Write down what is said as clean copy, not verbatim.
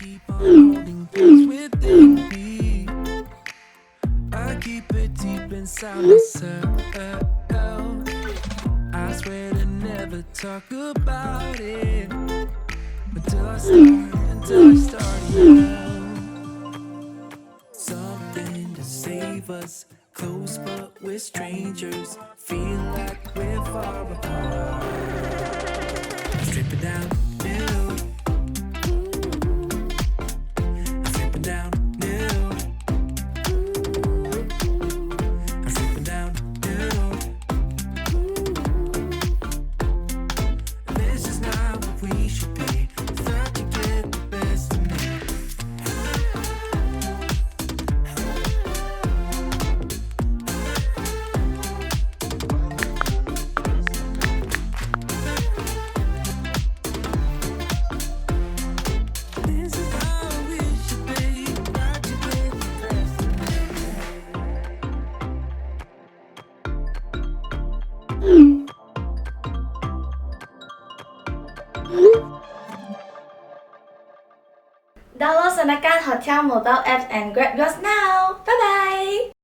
keep on holding things within me. I keep it deep inside myself. I swear to never talk about it until I start something to save us. Close but we're strangers. Feel like we're far apart. Stripping down new. Stripping down new. I'm stripping down new. This is not what we should be. Thought you get the best of me. This is how we should be. Thought you get the best of me. ，Download Sandakan Hotel mobile app and grab yours now. Bye bye.